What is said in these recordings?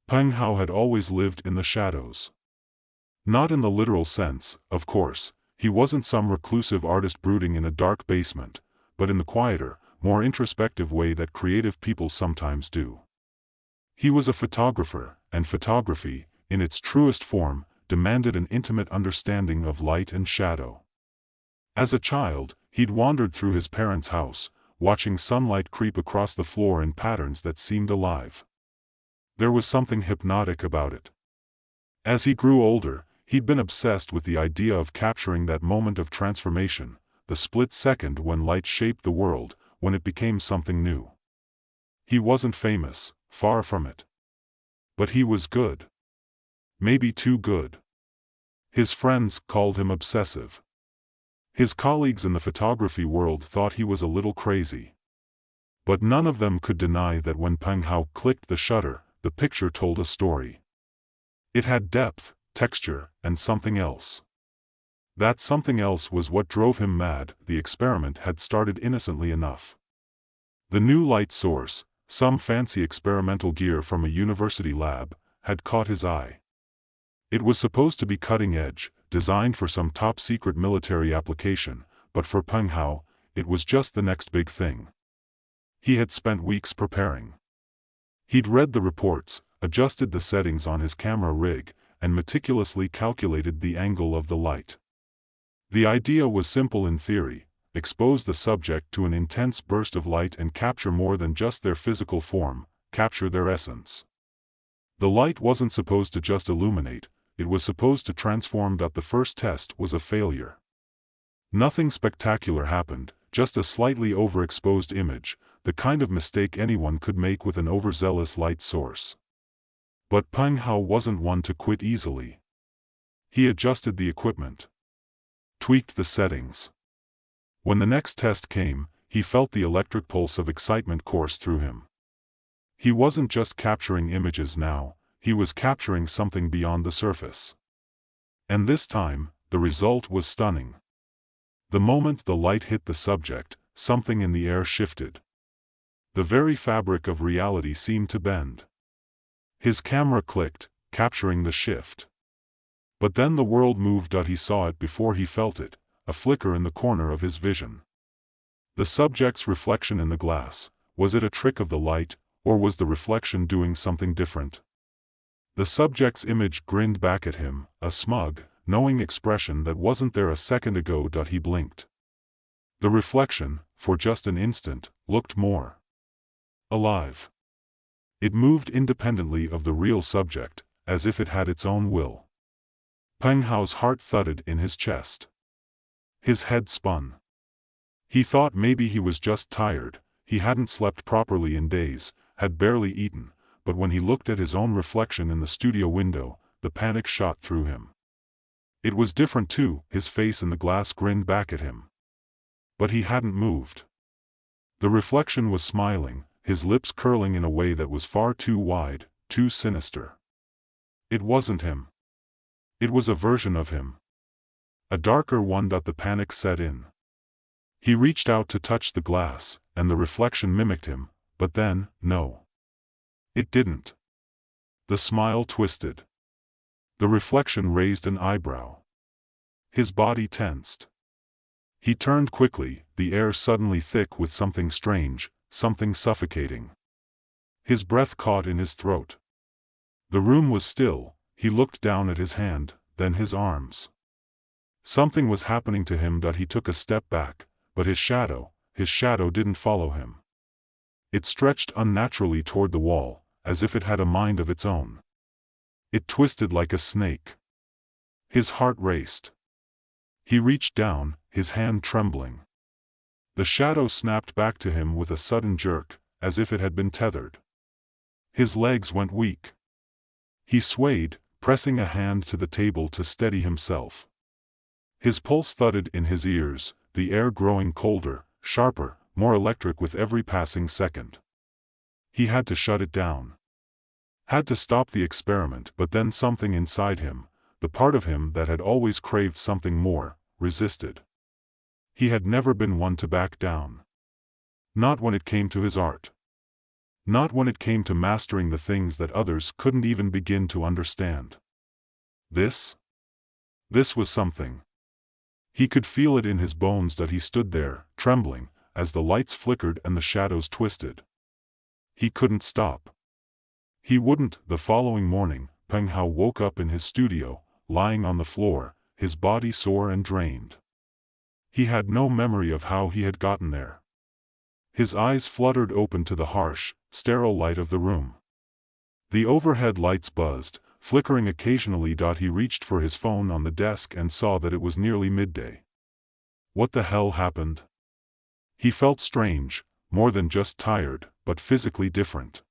Peng Hao had always lived in the shadows. Not in the literal sense, of course. He wasn't some reclusive artist brooding in a dark basement, but in the quieter, more introspective way that creative people sometimes do. He was a photographer, and photography, in its truest form, demanded an intimate understanding of light and shadow. As a child, he'd wandered through his parents' house, watching sunlight creep across the floor in patterns that seemed alive. There was something hypnotic about it. As he grew older, he'd been obsessed with the idea of capturing that moment of transformation, the split second when light shaped the world, when it became something new. He wasn't famous, far from it. But he was good. Maybe too good. His friends called him obsessive. His colleagues in the photography world thought he was a little crazy. But none of them could deny that when Peng Hao clicked the shutter, the picture told a story. It had depth, texture, and something else. That something else was what drove him mad. The experiment had started innocently enough. The new light source, some fancy experimental gear from a university lab, had caught his eye. It was supposed to be cutting edge, designed for some top-secret military application, but for Peng Hao, it was just the next big thing. He had spent weeks preparing. He'd read the reports, adjusted the settings on his camera rig, and meticulously calculated the angle of the light. The idea was simple in theory: expose the subject to an intense burst of light and capture more than just their physical form, capture their essence. The light wasn't supposed to just illuminate, it was supposed to transform. The first test was a failure. Nothing spectacular happened, just a slightly overexposed image, the kind of mistake anyone could make with an overzealous light source. But Peng Hao wasn't one to quit easily. He adjusted the equipment, tweaked the settings. When the next test came, he felt the electric pulse of excitement course through him. He wasn't just capturing images now, he was capturing something beyond the surface. And this time, the result was stunning. The moment the light hit the subject, something in the air shifted. The very fabric of reality seemed to bend. His camera clicked, capturing the shift. But then the world moved. He saw it before he felt it, a flicker in the corner of his vision. The subject's reflection in the glass, was it a trick of the light, or was the reflection doing something different? The subject's image grinned back at him, a smug, knowing expression that wasn't there a second ago. He blinked. The reflection, for just an instant, looked more alive. It moved independently of the real subject, as if it had its own will. Peng Hao's heart thudded in his chest. His head spun. He thought maybe he was just tired, he hadn't slept properly in days, had barely eaten, but when he looked at his own reflection in the studio window, the panic shot through him. It was different too. His face in the glass grinned back at him. But he hadn't moved. The reflection was smiling, his lips curling in a way that was far too wide, too sinister. It wasn't him. It was a version of him. A darker one. The panic set in. He reached out to touch the glass, and the reflection mimicked him, but then, no. It didn't. The smile twisted. The reflection raised an eyebrow. His body tensed. He turned quickly, the air suddenly thick with something strange, something suffocating. His breath caught in his throat. The room was still. He looked down at his hand, then his arms. Something was happening to him. He took a step back, but his shadow didn't follow him. It stretched unnaturally toward the wall, as if it had a mind of its own. It twisted like a snake. His heart raced. He reached down, his hand trembling. The shadow snapped back to him with a sudden jerk, as if it had been tethered. His legs went weak. He swayed, pressing a hand to the table to steady himself. His pulse thudded in his ears, the air growing colder, sharper, more electric with every passing second. He had to shut it down. Had to stop the experiment. But then something inside him, the part of him that had always craved something more, resisted. He had never been one to back down. Not when it came to his art. Not when it came to mastering the things that others couldn't even begin to understand. This was something. He could feel it in his bones that he stood there, trembling, as the lights flickered and the shadows twisted. He couldn't stop. He wouldn't. The following morning, Peng Hao woke up in his studio, lying on the floor, his body sore and drained. He had no memory of how he had gotten there. His eyes fluttered open to the harsh, sterile light of the room. The overhead lights buzzed, flickering occasionally. He reached for his phone on the desk and saw that it was nearly midday. What the hell happened? He felt strange, more than just tired, but physically different.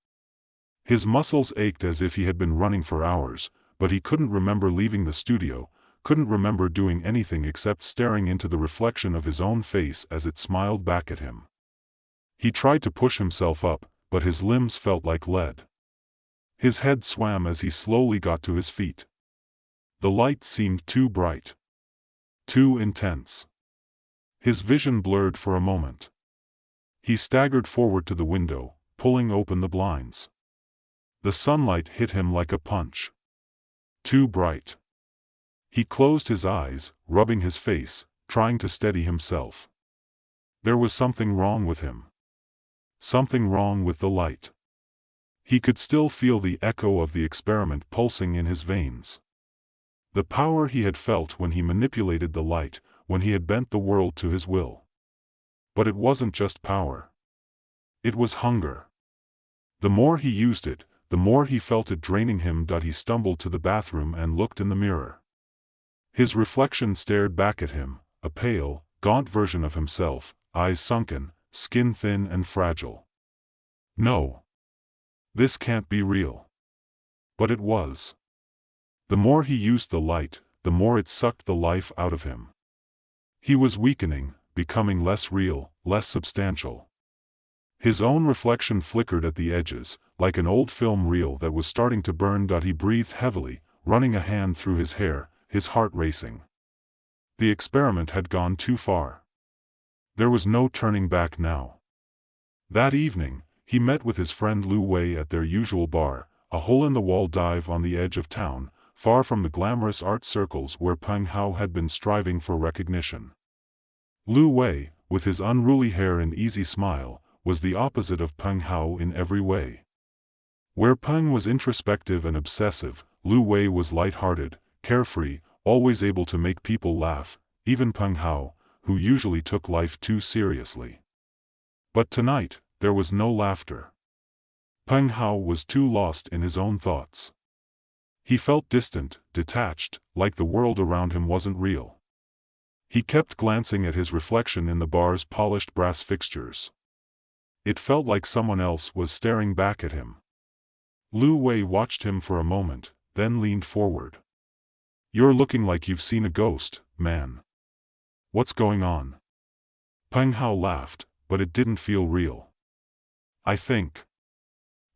His muscles ached as if he had been running for hours, but he couldn't remember leaving the studio, couldn't remember doing anything except staring into the reflection of his own face as it smiled back at him. He tried to push himself up, but his limbs felt like lead. His head swam as he slowly got to his feet. The light seemed too bright. Too intense. His vision blurred for a moment. He staggered forward to the window, pulling open the blinds. The sunlight hit him like a punch. Too bright. He closed his eyes, rubbing his face, trying to steady himself. There was something wrong with him. Something wrong with the light. He could still feel the echo of the experiment pulsing in his veins. The power he had felt when he manipulated the light, when he had bent the world to his will. But it wasn't just power. It was hunger. The more he used it, the more he felt it draining him. He stumbled to the bathroom and looked in the mirror. His reflection stared back at him, a pale, gaunt version of himself, eyes sunken, skin thin and fragile. No. This can't be real. But it was. The more he used the light, the more it sucked the life out of him. He was weakening, becoming less real, less substantial. His own reflection flickered at the edges, like an old film reel that was starting to burn. He breathed heavily, running a hand through his hair, his heart racing. The experiment had gone too far. There was no turning back now. That evening, he met with his friend Lu Wei at their usual bar, a hole-in-the-wall dive on the edge of town, far from the glamorous art circles where Peng Hao had been striving for recognition. Lu Wei, with his unruly hair and easy smile, was the opposite of Peng Hao in every way. Where Peng was introspective and obsessive, Lu Wei was light-hearted, carefree, always able to make people laugh, even Peng Hao, who usually took life too seriously. But tonight, there was no laughter. Peng Hao was too lost in his own thoughts. He felt distant, detached, like the world around him wasn't real. He kept glancing at his reflection in the bar's polished brass fixtures. It felt like someone else was staring back at him. Lu Wei watched him for a moment, then leaned forward. "You're looking like you've seen a ghost, man. What's going on?" Peng Hao laughed, but it didn't feel real. I think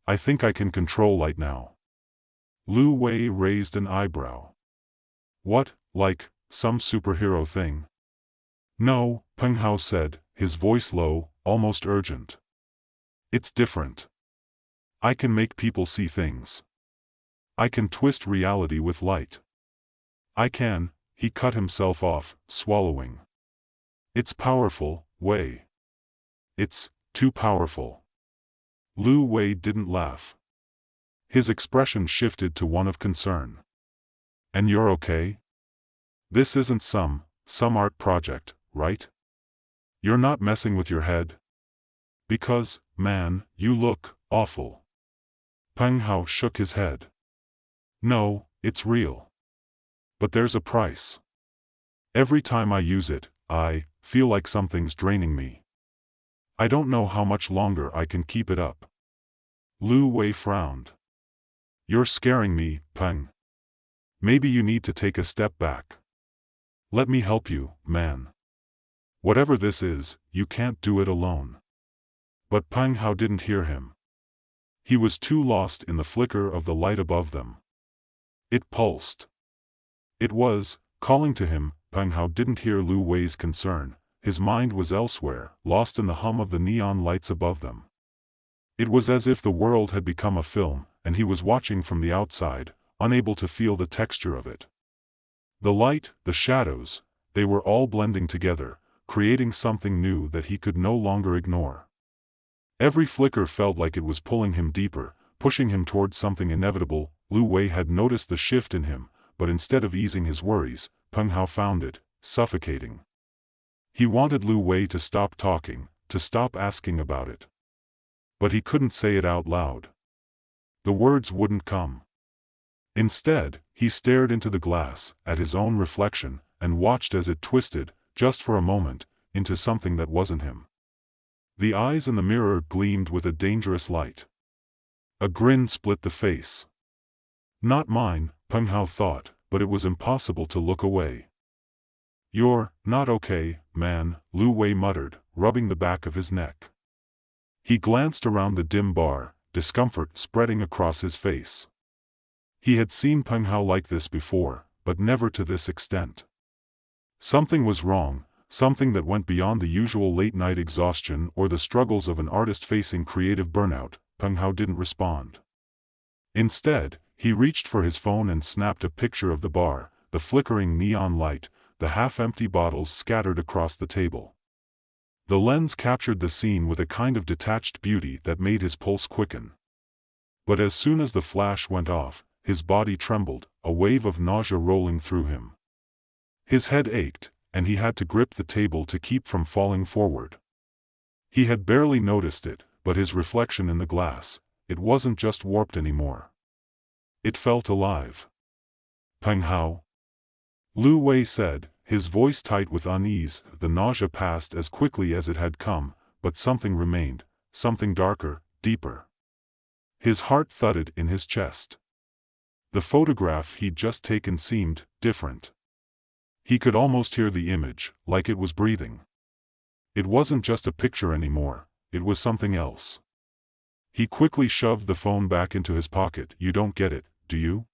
I can control light now." Lu Wei raised an eyebrow. "What, like some superhero thing?" "No," Peng Hao said, his voice low, almost urgent. "It's different. I can make people see things. I can twist reality with light. I can," he cut himself off, swallowing. "It's powerful, Wei. It's too powerful." Lu Wei didn't laugh. His expression shifted to one of concern. "And you're okay? This isn't some art project, right? You're not messing with your head? Because, man, you look awful." Peng Hao shook his head. "No, it's real. But there's a price. Every time I use it, I feel like something's draining me. I don't know how much longer I can keep it up." Lu Wei frowned. "You're scaring me, Peng. Maybe you need to take a step back. Let me help you, man. Whatever this is, you can't do it alone." But Peng Hao didn't hear him. He was too lost in the flicker of the light above them. It pulsed. It was calling to him. Peng Hao didn't hear Lu Wei's concern. His mind was elsewhere, lost in the hum of the neon lights above them. It was as if the world had become a film, and he was watching from the outside, unable to feel the texture of it. The light, the shadows, they were all blending together, creating something new that he could no longer ignore. Every flicker felt like it was pulling him deeper, pushing him towards something inevitable. Lu Wei had noticed the shift in him, but instead of easing his worries, Peng Hao found it suffocating. He wanted Lu Wei to stop talking, to stop asking about it. But he couldn't say it out loud. The words wouldn't come. Instead, he stared into the glass, at his own reflection, and watched as it twisted, just for a moment, into something that wasn't him. The eyes in the mirror gleamed with a dangerous light. A grin split the face. Not mine, Peng Hao thought, but it was impossible to look away. "You're not okay, man," Lu Wei muttered, rubbing the back of his neck. He glanced around the dim bar, discomfort spreading across his face. He had seen Peng Hao like this before, but never to this extent. Something was wrong, something that went beyond the usual late-night exhaustion or the struggles of an artist facing creative burnout. Peng Hao didn't respond. Instead, he reached for his phone and snapped a picture of the bar, the flickering neon light, the half-empty bottles scattered across the table. The lens captured the scene with a kind of detached beauty that made his pulse quicken. But as soon as the flash went off, his body trembled, a wave of nausea rolling through him. His head ached, and he had to grip the table to keep from falling forward. He had barely noticed it, but his reflection in the glass, it wasn't just warped anymore. It felt alive. "Peng Hao?" Lu Wei said, his voice tight with unease. The nausea passed as quickly as it had come, but something remained, something darker, deeper. His heart thudded in his chest. The photograph he'd just taken seemed different. He could almost hear the image, like it was breathing. It wasn't just a picture anymore, it was something else. He quickly shoved the phone back into his pocket. "You don't get it, do you?"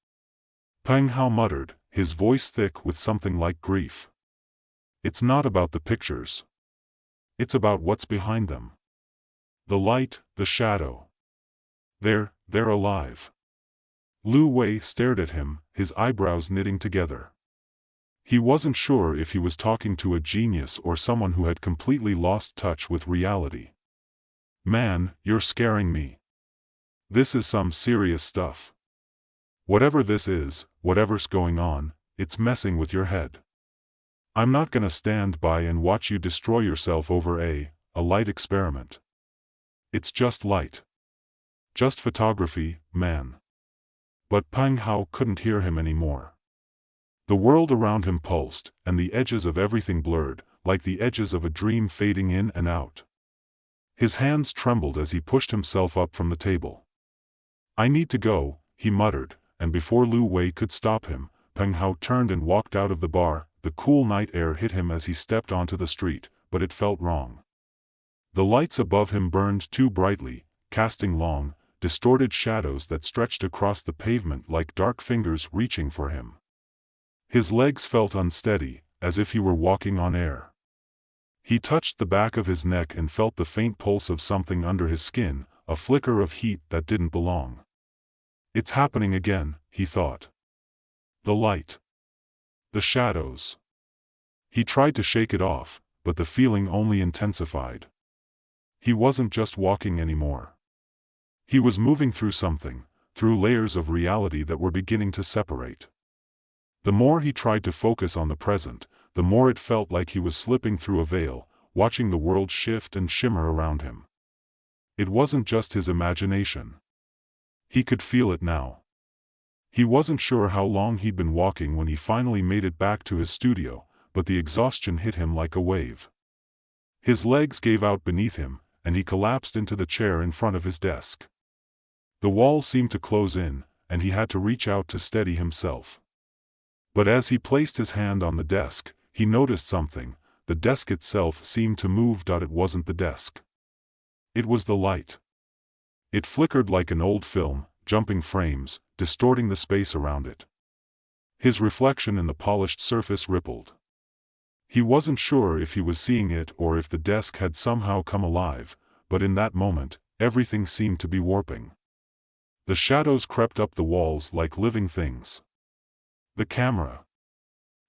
Peng Hao muttered, his voice thick with something like grief. "It's not about the pictures. It's about what's behind them. The light, the shadow. They're alive." Lu Wei stared at him, his eyebrows knitting together. He wasn't sure if he was talking to a genius or someone who had completely lost touch with reality. "Man, you're scaring me. This is some serious stuff. Whatever this is, whatever's going on, it's messing with your head. I'm not gonna stand by and watch you destroy yourself over a light experiment. It's just light. Just photography, man." But Peng Hao couldn't hear him anymore. The world around him pulsed, and the edges of everything blurred, like the edges of a dream fading in and out. His hands trembled as he pushed himself up from the table. "I need to go," he muttered, and before Lu Wei could stop him, Peng Hao turned and walked out of the bar. The cool night air hit him as he stepped onto the street, but it felt wrong. The lights above him burned too brightly, casting long, distorted shadows that stretched across the pavement like dark fingers reaching for him. His legs felt unsteady, as if he were walking on air. He touched the back of his neck and felt the faint pulse of something under his skin, a flicker of heat that didn't belong. "It's happening again," he thought. The light. The shadows. He tried to shake it off, but the feeling only intensified. He wasn't just walking anymore. He was moving through something, through layers of reality that were beginning to separate. The more he tried to focus on the present, the more it felt like he was slipping through a veil, watching the world shift and shimmer around him. It wasn't just his imagination. He could feel it now. He wasn't sure how long he'd been walking when he finally made it back to his studio, but the exhaustion hit him like a wave. His legs gave out beneath him, and he collapsed into the chair in front of his desk. The wall seemed to close in, and he had to reach out to steady himself. But as he placed his hand on the desk, he noticed something. The desk itself seemed to move. It wasn't the desk. It was the light. It flickered like an old film, jumping frames, distorting the space around it. His reflection in the polished surface rippled. He wasn't sure if he was seeing it or if the desk had somehow come alive, but in that moment, everything seemed to be warping. The shadows crept up the walls like living things. The camera.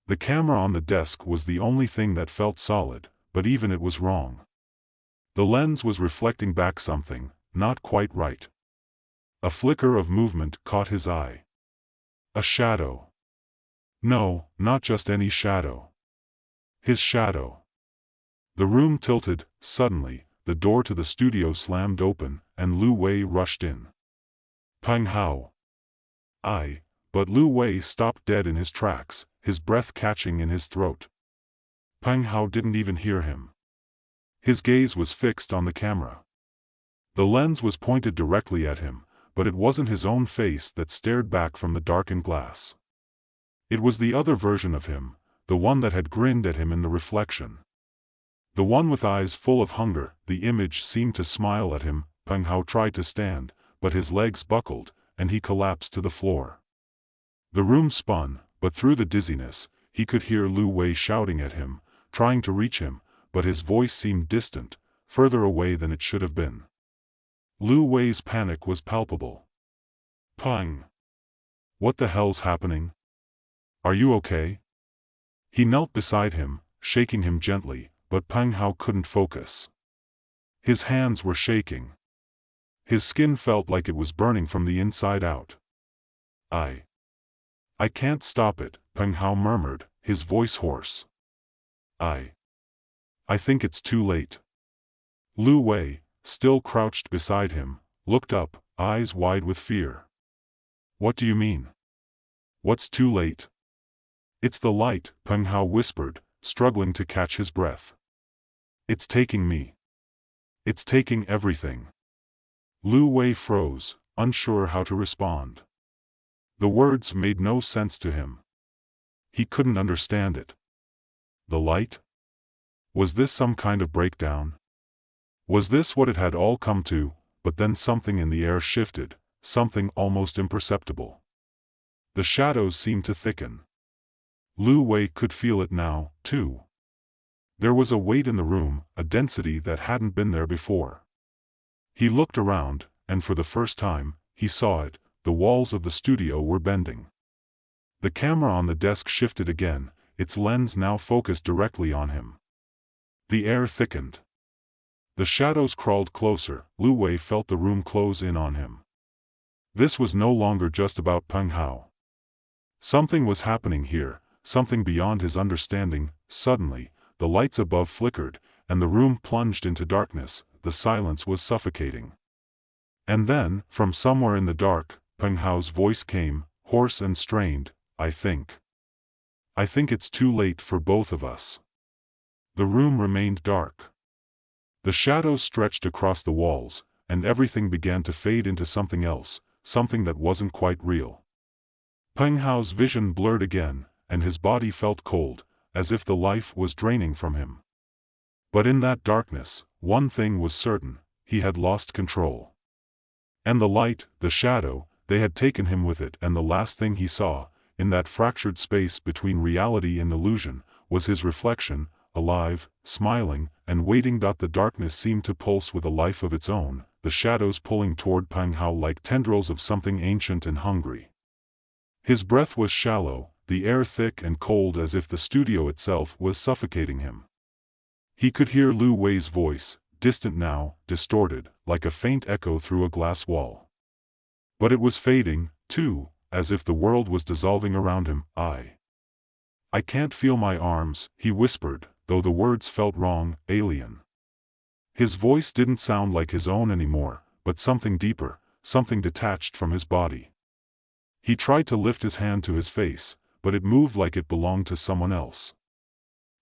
The camera on the desk was the only thing that felt solid, but even it was wrong. The lens was reflecting back something, not quite right. A flicker of movement caught his eye. A shadow. No, not just any shadow. His shadow. The room tilted. Suddenly, the door to the studio slammed open, and Lu Wei rushed in. Peng Hao. But Lu Wei stopped dead in his tracks, his breath catching in his throat. Peng Hao didn't even hear him. His gaze was fixed on the camera. The lens was pointed directly at him, but it wasn't his own face that stared back from the darkened glass. It was the other version of him, the one that had grinned at him in the reflection. The one with eyes full of hunger. The image seemed to smile at him. Peng Hao tried to stand, but his legs buckled, and he collapsed to the floor. The room spun, but through the dizziness, he could hear Lu Wei shouting at him, trying to reach him, but his voice seemed distant, further away than it should have been. Lu Wei's panic was palpable. Peng. What the hell's happening? Are you okay? He knelt beside him, shaking him gently, but Peng Hao couldn't focus. His hands were shaking. His skin felt like it was burning from the inside out. I can't stop it, Peng Hao murmured, his voice hoarse. I think it's too late. Lu Wei, still crouched beside him, looked up, eyes wide with fear. What do you mean? What's too late? It's the light, Peng Hao whispered, struggling to catch his breath. It's taking me. It's taking everything. Lu Wei froze, unsure how to respond. The words made no sense to him. He couldn't understand it. The light? Was this some kind of breakdown? Was this what it had all come to? But then something in the air shifted, something almost imperceptible. The shadows seemed to thicken. Lu Wei could feel it now, too. There was a weight in the room, a density that hadn't been there before. He looked around, and for the first time, he saw it. The walls of the studio were bending. The camera on the desk shifted again, its lens now focused directly on him. The air thickened. The shadows crawled closer. Lu Wei felt the room close in on him. This was no longer just about Peng Hao. Something was happening here, something beyond his understanding. Suddenly, the lights above flickered, and the room plunged into darkness. The silence was suffocating. And then, from somewhere in the dark, Peng Hao's voice came, hoarse and strained. I think it's too late for both of us. The room remained dark. The shadows stretched across the walls, and everything began to fade into something else, something that wasn't quite real. Peng Hao's vision blurred again, and his body felt cold, as if the life was draining from him. But in that darkness, one thing was certain: he had lost control. And the light, the shadow, they had taken him with it, and the last thing he saw, in that fractured space between reality and illusion, was his reflection, alive, smiling, and waiting. The darkness seemed to pulse with a life of its own, the shadows pulling toward Peng Hao like tendrils of something ancient and hungry. His breath was shallow, the air thick and cold, as if the studio itself was suffocating him. He could hear Lu Wei's voice, distant now, distorted, like a faint echo through a glass wall. But it was fading, too, as if the world was dissolving around him. I can't feel my arms, he whispered, though the words felt wrong, alien. His voice didn't sound like his own anymore, but something deeper, something detached from his body. He tried to lift his hand to his face, but it moved like it belonged to someone else.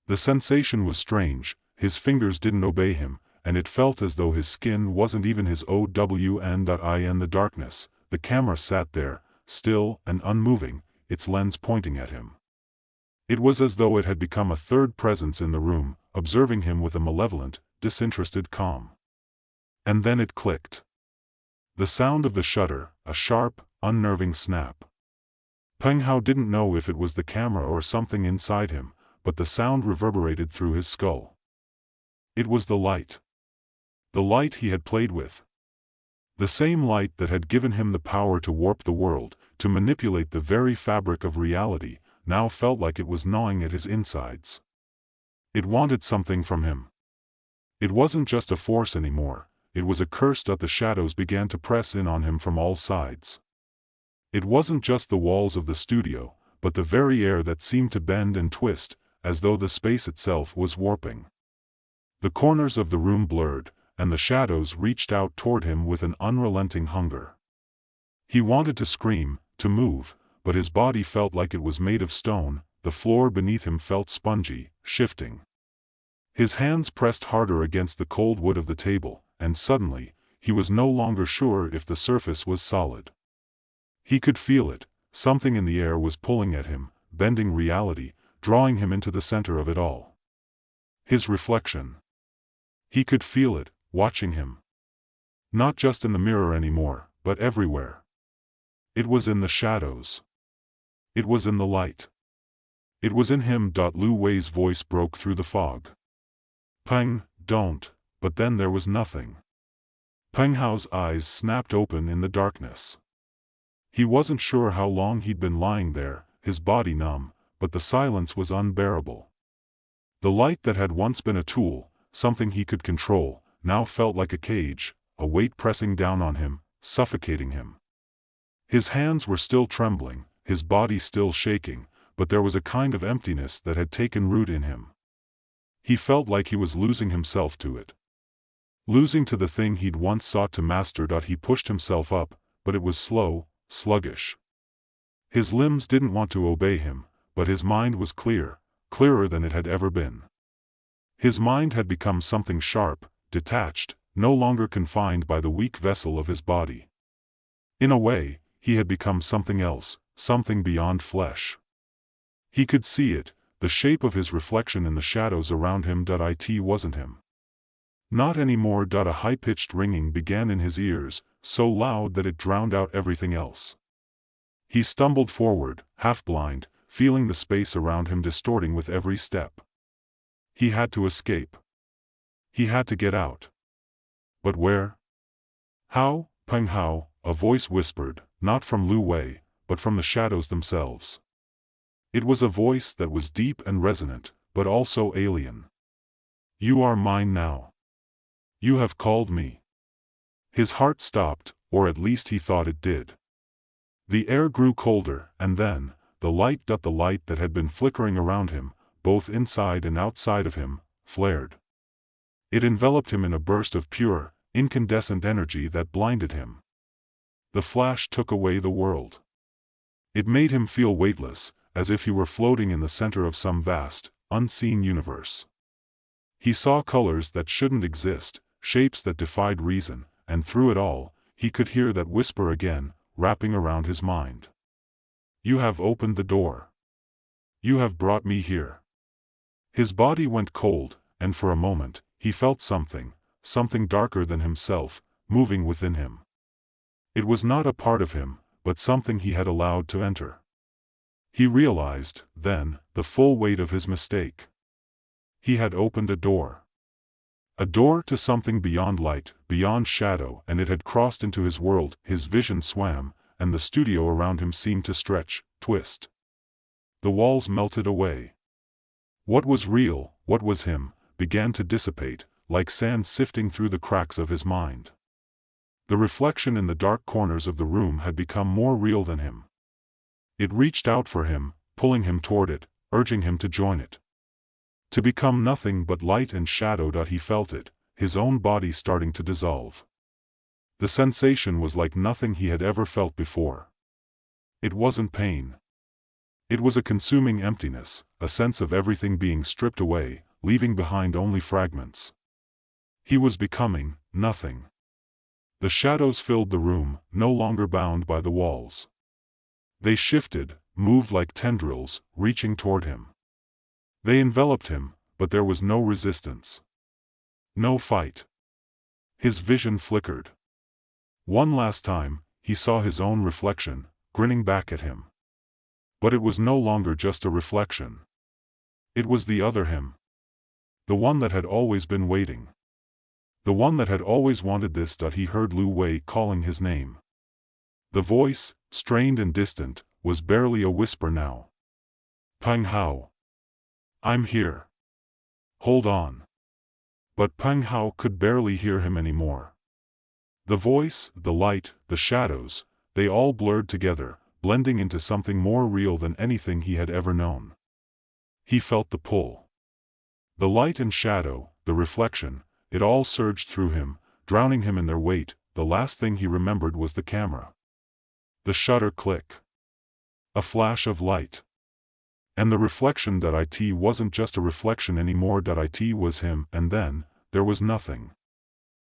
The sensation was strange, his fingers didn't obey him, and it felt as though his skin wasn't even his own. In the darkness, the camera sat there, still and unmoving, its lens pointing at him. It was as though it had become a third presence in the room, observing him with a malevolent, disinterested calm. And then it clicked. The sound of the shutter, a sharp, unnerving snap. Peng Hao didn't know if it was the camera or something inside him, but the sound reverberated through his skull. It was the light. The light he had played with. The same light that had given him the power to warp the world, to manipulate the very fabric of reality, now felt like it was gnawing at his insides. It wanted something from him. It wasn't just a force anymore, it was a curse that the shadows began to press in on him from all sides. It wasn't just the walls of the studio, but the very air that seemed to bend and twist, as though the space itself was warping. The corners of the room blurred, and the shadows reached out toward him with an unrelenting hunger. He wanted to scream, to move, but his body felt like it was made of stone, the floor beneath him felt spongy, shifting. His hands pressed harder against the cold wood of the table, and suddenly, he was no longer sure if the surface was solid. He could feel it, something in the air was pulling at him, bending reality, drawing him into the center of it all. His reflection. He could feel it, watching him. Not just in the mirror anymore, but everywhere. It was in the shadows. It was in the light. It was in him. Lu Wei's voice broke through the fog. Peng, don't, but then there was nothing. Peng Hao's eyes snapped open in the darkness. He wasn't sure how long he'd been lying there, his body numb, but the silence was unbearable. The light that had once been a tool, something he could control, now felt like a cage, a weight pressing down on him, suffocating him. His hands were still trembling, his body still shaking, but there was a kind of emptiness that had taken root in him. He felt like he was losing himself to it. Losing to the thing he'd once sought to master. He pushed himself up, but it was slow, sluggish. His limbs didn't want to obey him, but his mind was clear, clearer than it had ever been. His mind had become something sharp, detached, no longer confined by the weak vessel of his body. In a way, he had become something else, something beyond flesh. He could see it, the shape of his reflection in the shadows around him. It wasn't him. Not anymore. A high-pitched ringing began in his ears, so loud that it drowned out everything else. He stumbled forward, half-blind, feeling the space around him distorting with every step. He had to escape. He had to get out. But where? How? Peng Hao, a voice whispered, not from Lu Wei, but from the shadows themselves. It was a voice that was deep and resonant, but also alien. You are mine now. You have called me. His heart stopped, or at least he thought it did. The air grew colder, and then, the light that had been flickering around him, both inside and outside of him, flared. It enveloped him in a burst of pure, incandescent energy that blinded him. The flash took away the world. It made him feel weightless, as if he were floating in the center of some vast, unseen universe. He saw colors that shouldn't exist, shapes that defied reason, and through it all, he could hear that whisper again, wrapping around his mind. You have opened the door. You have brought me here. His body went cold, and for a moment, he felt something darker than himself, moving within him. It was not a part of him, but something he had allowed to enter. He realized, then, the full weight of his mistake. He had opened a door. A door to something beyond light, beyond shadow, and it had crossed into his world. His vision swam, and the studio around him seemed to stretch, twist. The walls melted away. What was real, what was him, began to dissipate, like sand sifting through the cracks of his mind. The reflection in the dark corners of the room had become more real than him. It reached out for him, pulling him toward it, urging him to join it. To become nothing but light and shadow. He felt it, his own body starting to dissolve. The sensation was like nothing he had ever felt before. It wasn't pain. It was a consuming emptiness, a sense of everything being stripped away, leaving behind only fragments. He was becoming nothing. The shadows filled the room, no longer bound by the walls. They shifted, moved like tendrils, reaching toward him. They enveloped him, but there was no resistance. No fight. His vision flickered. One last time, he saw his own reflection, grinning back at him. But it was no longer just a reflection. It was the other him. The one that had always been waiting. The one that had always wanted this. He heard Lu Wei calling his name. The voice, strained and distant, was barely a whisper now. Peng Hao. I'm here. Hold on. But Peng Hao could barely hear him anymore. The voice, the light, the shadows, they all blurred together, blending into something more real than anything he had ever known. He felt the pull. The light and shadow, the reflection, it all surged through him, drowning him in their weight. The last thing he remembered was the camera. The shutter click. A flash of light. And the reflection. It wasn't just a reflection anymore. It was him, and then, there was nothing.